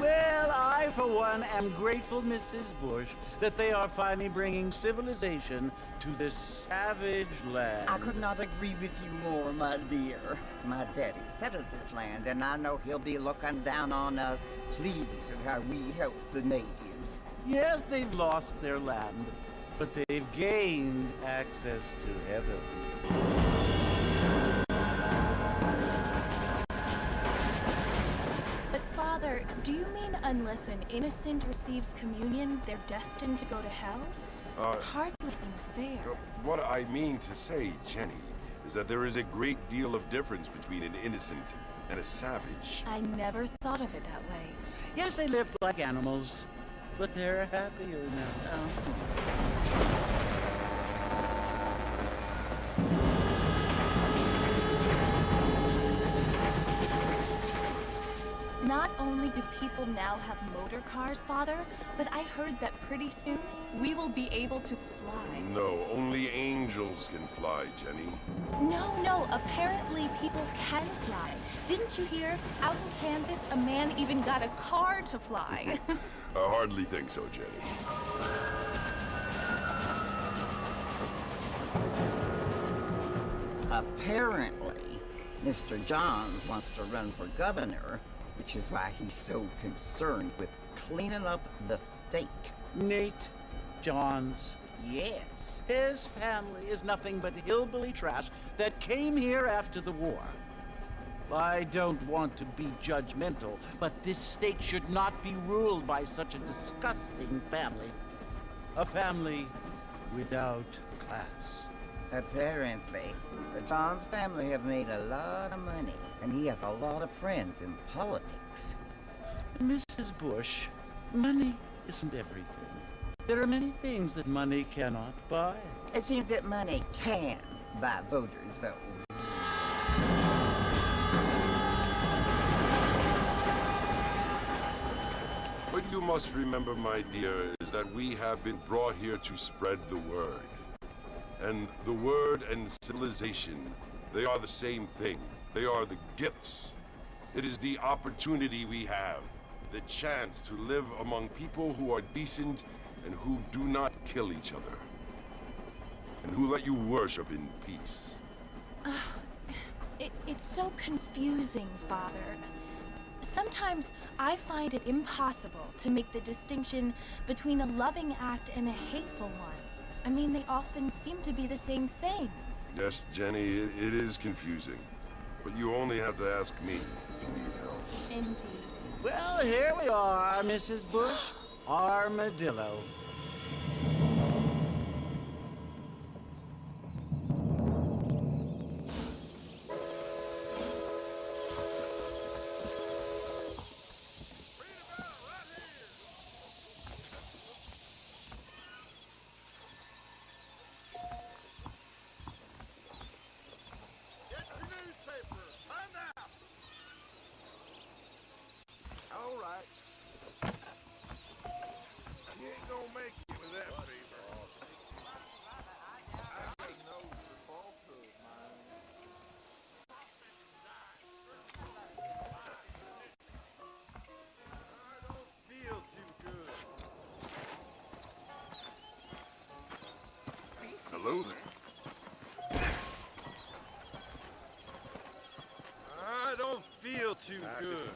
Well, I, for one, am grateful, Mrs. Bush, that they are finally bringing civilization to this savage land. I could not agree with you more, my dear. My daddy settled this land, and I know he'll be looking down on us, pleased at how we help the natives. Yes, they've lost their land, but they've gained access to heaven. Father, do you mean unless an innocent receives communion, they're destined to go to hell? Hardly seems fair. What I mean to say, Jenny, is that there is a great deal of difference between an innocent and a savage. I never thought of it that way. Yes, they lived like animals, but they're happier now. Not only do people now have motor cars, Father, but I heard that pretty soon we will be able to fly. No, only angels can fly, Jenny. No, apparently people can fly. Didn't you hear? Out in Kansas, a man even got a car to fly. I hardly think so, Jenny. Apparently, Mr. Johns wants to run for governor, which is why he's so concerned with cleaning up the state. Nate Johns. Yes. His family is nothing but hillbilly trash that came here after the war. I don't want to be judgmental, but this state should not be ruled by such a disgusting family. A family without class. Apparently, the Johns family have made a lot of money, and he has a lot of friends in politics. Mrs. Bush, money isn't everything. There are many things that money cannot buy. It seems that money can buy voters, though. What you must remember, my dear, is that we have been brought here to spread the word. And the word and civilization, they are the same thing. They are the gifts. It is the opportunity we have, the chance to live among people who are decent and who do not kill each other, and who let you worship in peace. It's so confusing, Father. Sometimes I find it impossible to make the distinction between a loving act and a hateful one. I mean, they often seem to be the same thing. Yes, Jenny, it is confusing. But you only have to ask me if you need help. Indeed. Well, here we are, Mrs. Bush. Armadillo. feel too good.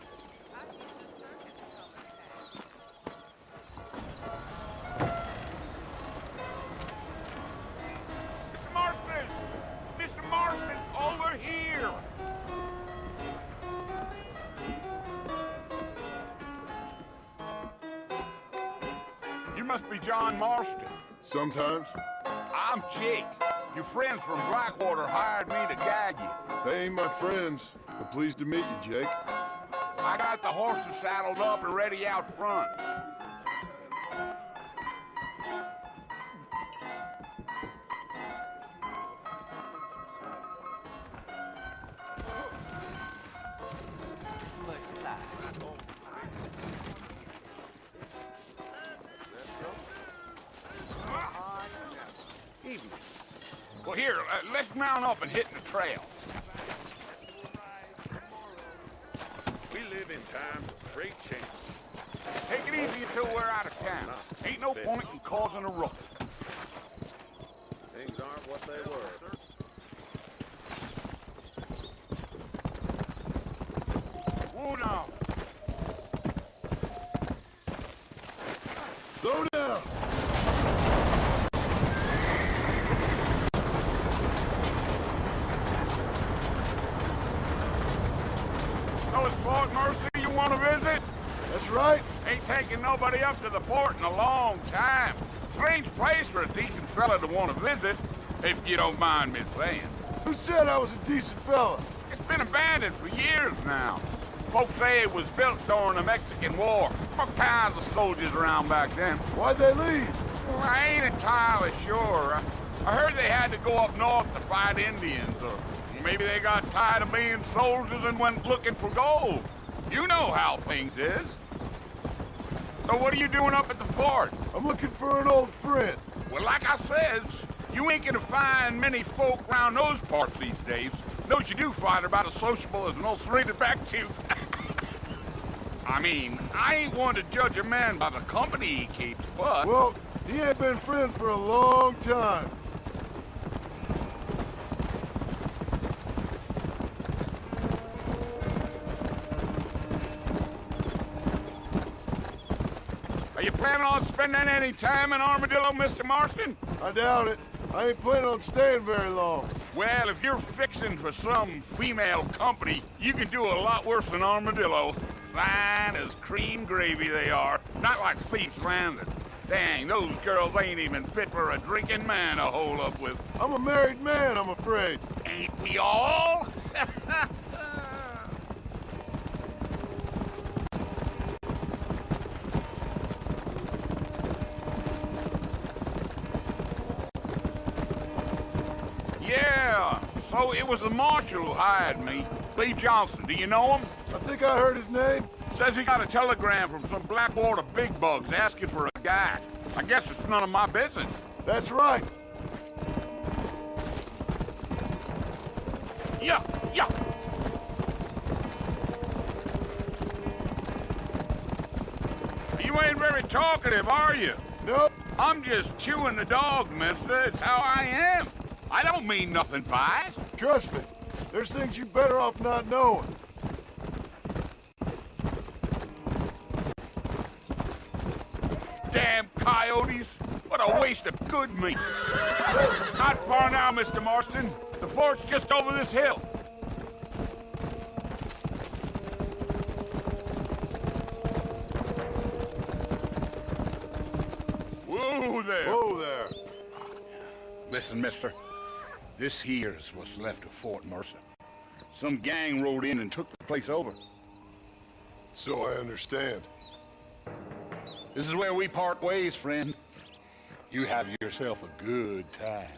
Mr. Marston! Mr. Marston, over here! You must be John Marston. Sometimes. I'm Jake. Your friends from Blackwater hired me to guide you. They ain't my friends, but pleased to meet you, Jake. I got the horses saddled up and ready out front. Evening. Well, here, let's mount up and hit the trail. We live in times of great change. Take it easy until we're out of town. Ain't no point in causing a ruckus. Things aren't what they were. Whoa now. Slow down! Oh, it's Fort Mercy you want to visit? That's right. Ain't taking nobody up to the port in a long time. Strange place for a decent fella to want to visit, if you don't mind me saying. Who said I was a decent fella? It's been abandoned for years now. Folks say it was built during the Mexican War. All kinds of soldiers around back then. Why'd they leave? Well, I ain't entirely sure. I heard they had to go up north to fight Indians, or maybe they got tired of being soldiers and went looking for gold. You know how things is. So what are you doing up at the fort? I'm looking for an old friend. Well, like I says, you ain't gonna find many folk around those parts these days. Those you do find are about as sociable as an old serrated back tooth. I mean, I ain't one to judge a man by the company he keeps, but... Well, he ain't been friends for a long time. Are you planning on spending any time in Armadillo, Mr. Marston? I doubt it. I ain't planning on staying very long. Well, if you're fixing for some female company, you can do a lot worse than Armadillo. Fine as cream gravy they are. Not like Thieves Landing. Dang, those girls ain't even fit for a drinking man to hole up with. I'm a married man, I'm afraid. Ain't we all? Yeah, so it was the marshal who hired me. Lee Johnson, do you know him? I think I heard his name. Says he got a telegram from some Blackwater big bugs asking for a guide. I guess it's none of my business. That's right. Yeah. You ain't very talkative, are you? Nope. I'm just chewing the dog, mister. It's how I am. I don't mean nothing by it. Trust me. There's things you better off not knowing. Damn coyotes. What a waste of good meat. Not far now, Mr. Marston. The fort's just over this hill. Whoa there. Whoa there. Listen, mister. This here's what's left of Fort Mercer. Some gang rode in and took the place over. So I understand. This is where we part ways, friend. You have yourself a good time.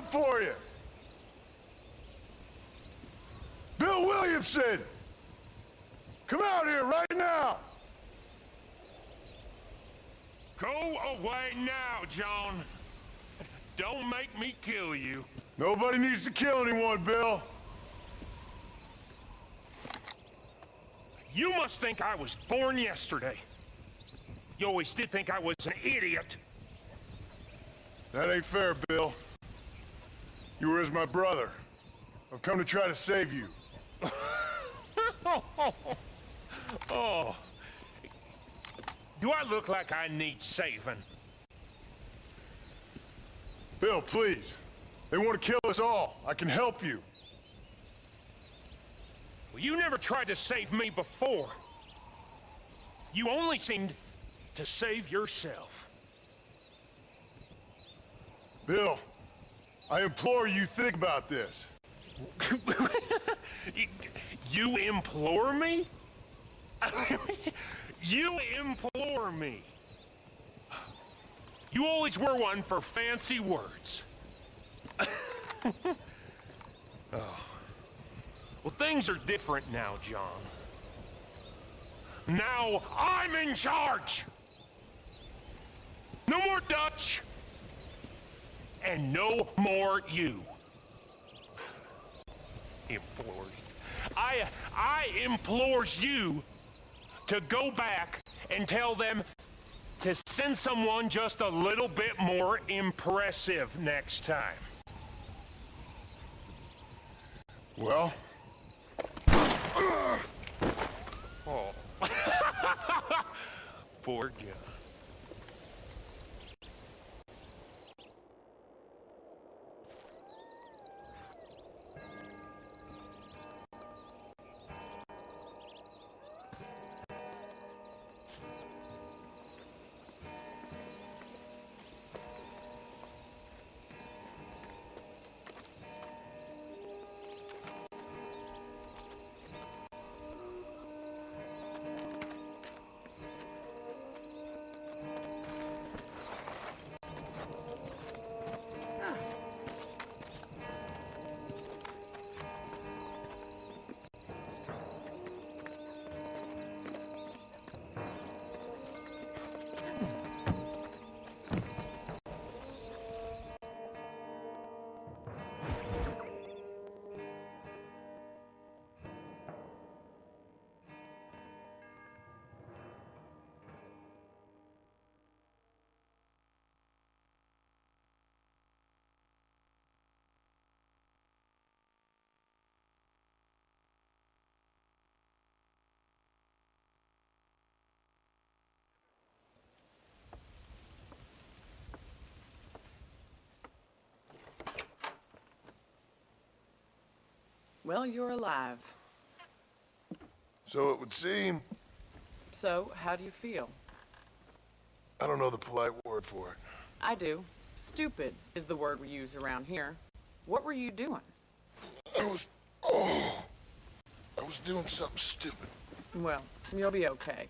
job for you. Bill Williamson! Come out here right now! Go away now, John. Don't make me kill you. Nobody needs to kill anyone, Bill. You must think I was born yesterday. You always did think I was an idiot. That ain't fair, Bill. You were as my brother. I've come to try to save you. Oh. Do I look like I need saving? Bill, please. They want to kill us all. I can help you. Well, you never tried to save me before. You only seemed to save yourself. Bill, I implore you think about this. You implore me? You implore me. You always were one for fancy words. Oh. Well, things are different now, John. Now I'm in charge. No more Dutch. And no more you. Implored. I implores you to go back and tell them to send someone just a little bit more impressive next time. Well? Oh. Poor guy. Well, you're alive. So it would seem. So, how do you feel? I don't know the polite word for it. I do. Stupid is the word we use around here. What were you doing? I was doing something stupid. Well, you'll be okay.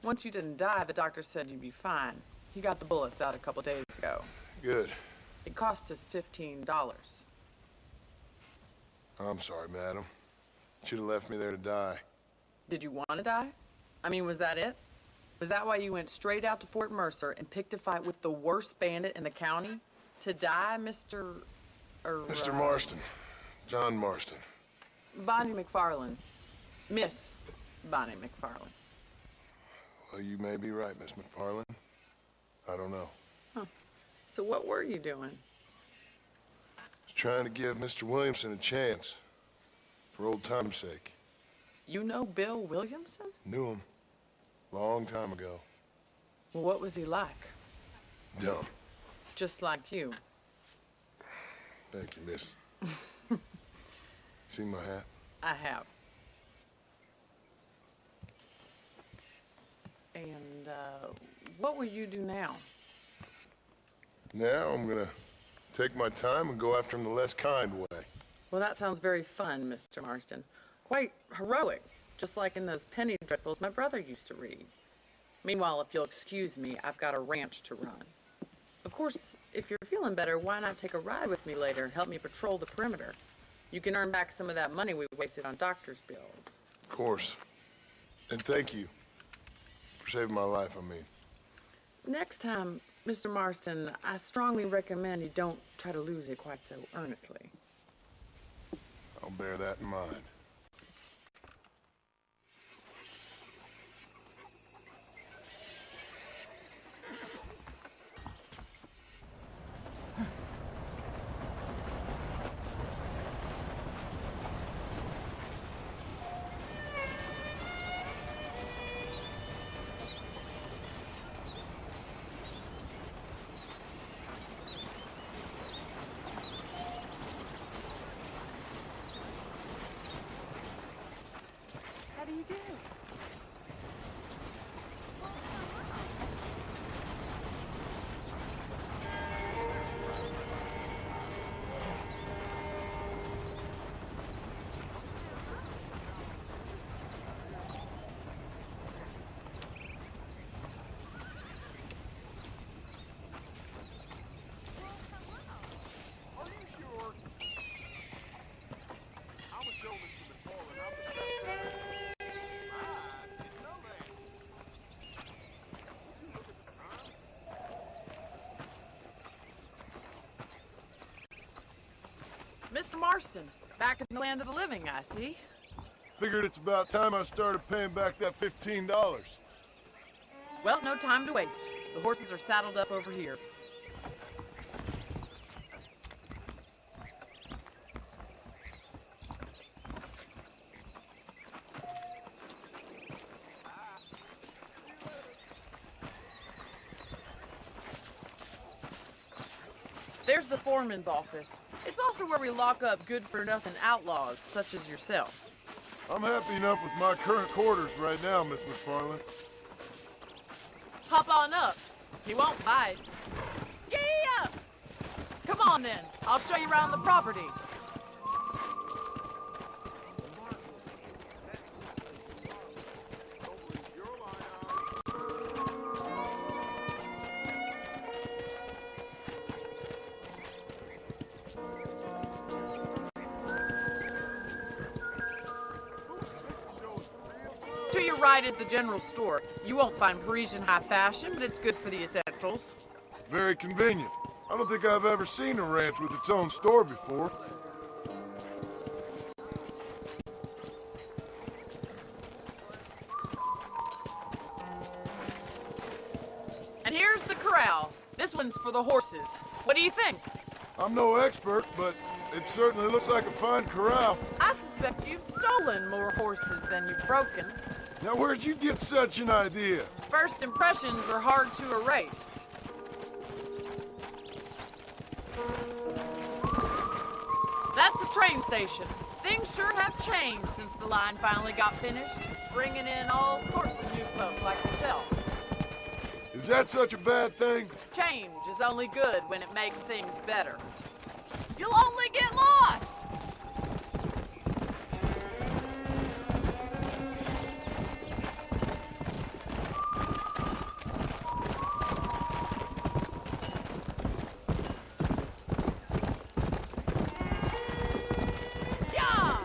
Once you didn't die, the doctor said you'd be fine. He got the bullets out a couple days ago. Good. It cost us $15. I'm sorry, madam. Should have left me there to die. Did you want to die? I mean, was that it? Was that why you went straight out to Fort Mercer and picked a fight with the worst bandit in the county? To die, Mr. Mr. Marston. John Marston. Bonnie McFarland. Miss Bonnie McFarland. Well, you may be right, Miss McFarland. I don't know. Huh. So what were you doing? Trying to give Mr. Williamson a chance. For old time's sake. You know Bill Williamson? Knew him. Long time ago. Well, what was he like? Dumb. Just like you. Thank you, miss. See my hat? I have. And, what will you do now? Now I'm gonna take my time and go after him the less kind way. Well, that sounds very fun, Mr. Marston. Quite heroic, just like in those penny dreadfuls my brother used to read. Meanwhile, if you'll excuse me, I've got a ranch to run. Of course, if you're feeling better, why not take a ride with me later? Help me patrol the perimeter. You can earn back some of that money we wasted on doctor's bills. Of course. And thank you for saving my life, I mean. Next time, Mr. Marston, I strongly recommend you don't try to lose it quite so earnestly. I'll bear that in mind. How do you do? Mr. Marston, back in the land of the living, I see. Figured it's about time I started paying back that $15. Well, no time to waste. The horses are saddled up over here. There's the foreman's office. It's also where we lock up good-for-nothing outlaws, such as yourself. I'm happy enough with my current quarters right now, Miss McFarland. Hop on up. He won't bite. Yeah! Come on, then. I'll show you around the property. To your right is the general store. You won't find Parisian high fashion, but it's good for the essentials. Very convenient. I don't think I've ever seen a ranch with its own store before. And here's the corral. This one's for the horses. What do you think? I'm no expert, but it certainly looks like a fine corral. I suspect you've stolen more horses than you've broken. Now, where'd you get such an idea? First impressions are hard to erase. That's the train station. Things sure have changed since the line finally got finished, bringing in all sorts of new folks like yourself. Is that such a bad thing? Change is only good when it makes things better. You'll only get lost! Yeah!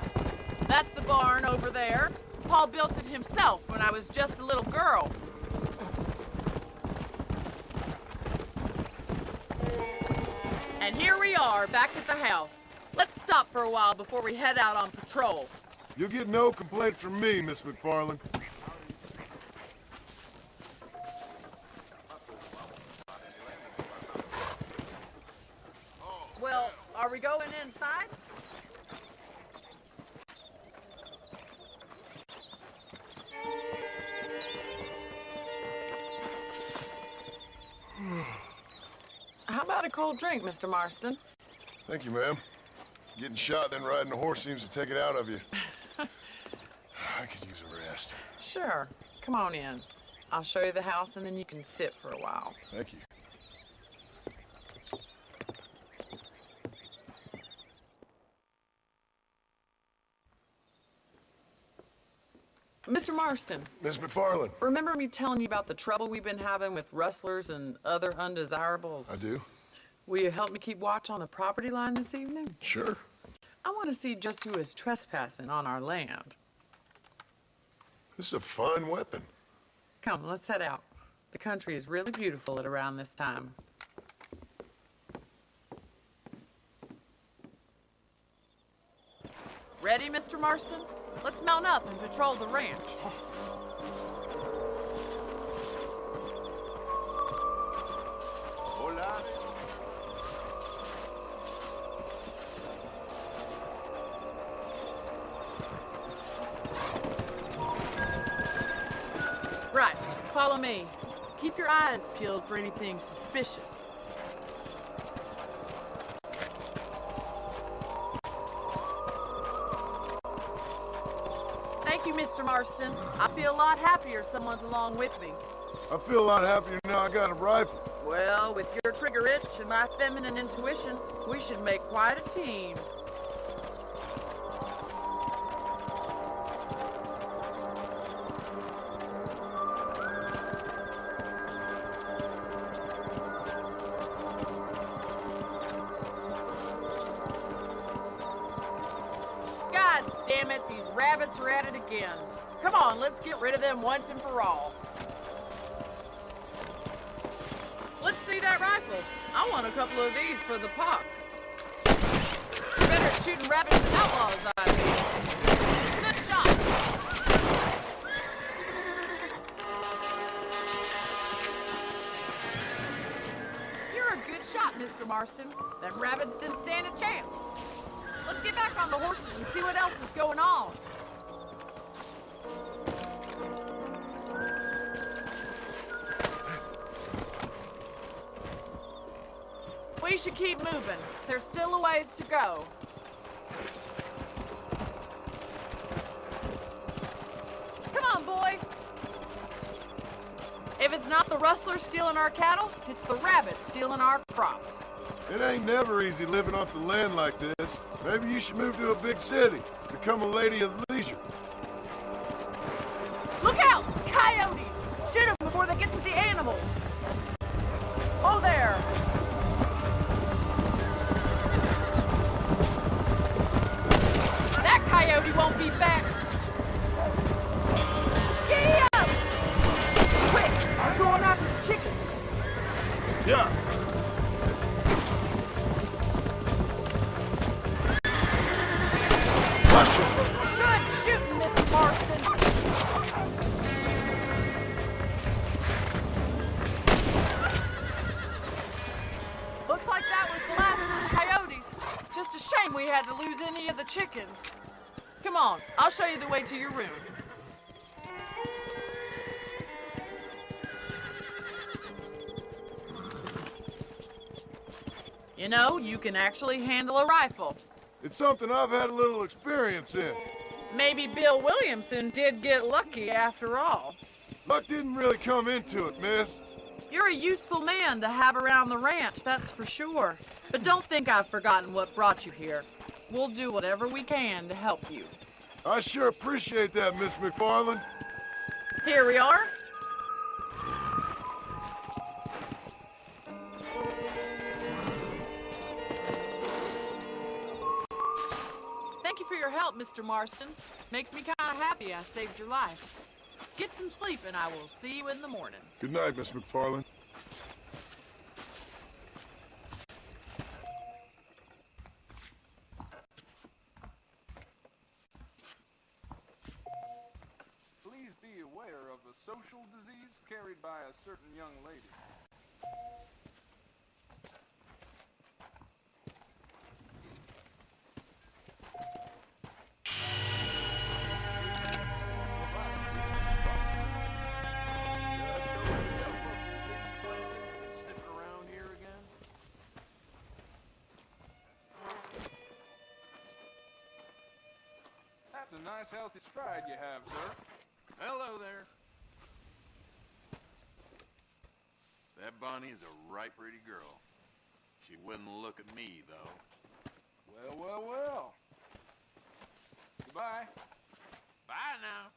That's the barn over there. Paul built it himself when I was just a little girl. And here we are, back at the house. Let's stop for a while before we head out on patrol. You'll get no complaint from me, Miss McFarland. Well, are we going inside? How about a cold drink, Mr. Marston? Thank you, ma'am. Getting shot, then riding a horse seems to take it out of you. I could use a rest. Sure. Come on in. I'll show you the house, and then you can sit for a while. Thank you. Mr. Marston, Miss McFarland. remember me telling you about the trouble we've been having with rustlers and other undesirables? I do. Will you help me keep watch on the property line this evening? Sure. I want to see just who is trespassing on our land. This is a fine weapon. Come, let's head out. The country is really beautiful at around this time. Ready, Mr. Marston? Let's mount up and patrol the ranch. Hola. Right, follow me. Keep your eyes peeled for anything suspicious. Thank you, Mr. Marston. I feel a lot happier someone's along with me. I feel a lot happier now I got a rifle. Well, with your trigger itch and my feminine intuition, we should make quite a team. God damn it, these rabbits are at it again. Come on, let's get rid of them once and for all. Let's see that rifle. I want a couple of these for the pop. You're better at shooting rabbits than outlaws, I think. Good shot. You're a good shot, Mr. Marston. Them rabbits didn't stand a chance. Let's get back on the horses and see what else is going on. We should keep moving. There's still a ways to go. Come on, boy. If it's not the rustlers stealing our cattle, it's the rabbits stealing our crops. It ain't never easy living off the land like this. Maybe you should move to a big city. Become a lady of leisure. Look out! Coyotes! Shoot them before they get to the animals. Oh, there. That coyote won't be back. Giddy up! Quick, we're going after the chickens. Yeah. Good shooting, Mr. Marston. Looks like that was the last of the coyotes. Just a shame we had to lose any of the chickens. Come on, I'll show you the way to your room. You know, you can actually handle a rifle. It's something I've had a little experience in. Maybe Bill Williamson did get lucky after all. Luck didn't really come into it, miss. You're a useful man to have around the ranch, that's for sure. But don't think I've forgotten what brought you here. We'll do whatever we can to help you. I sure appreciate that, Miss McFarland. Here we are. Thank you for your help, Mr. Marston. Makes me kind of happy I saved your life. Get some sleep and I will see you in the morning. Good night, Miss McFarland. Please be aware of a social disease carried by a certain young lady. Sniffing around here again? That's a nice healthy stride you have, sir. Hello there. That Bonnie is a right pretty girl. She wouldn't look at me, though. Well, well, well. Goodbye. Bye now.